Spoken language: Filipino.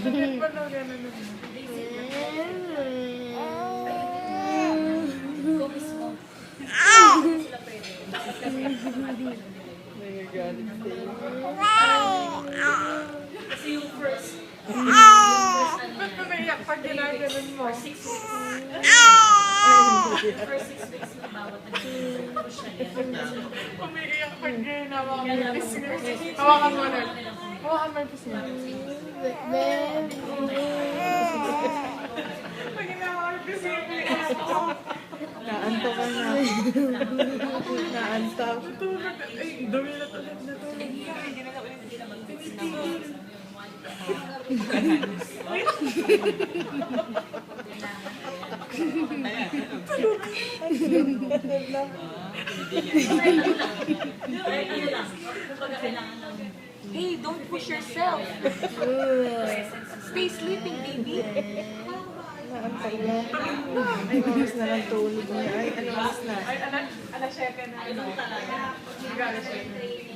Paano gano'n naman? Nagagalit sa'yo. Kasi yung first Ba't umiyak pag ginaganon mo? first 6 weeks na bawat nag-push na yan. Umiiyak pag ginawa mo yung business. Hawakan mo na. Hawakan mo yung business. Pag ginawa ko yung business, umiiyak ako. Naantok ka na. Naantok. Tutulog. Ay, dumi na tulog na tulog. Hey, don't push yourself. Stay sleeping, baby. Naantok na. Ay, oras na lang tulog niya. Ay, ano oras na? Ay, alas 7 na. Ito talaga. Alas 7.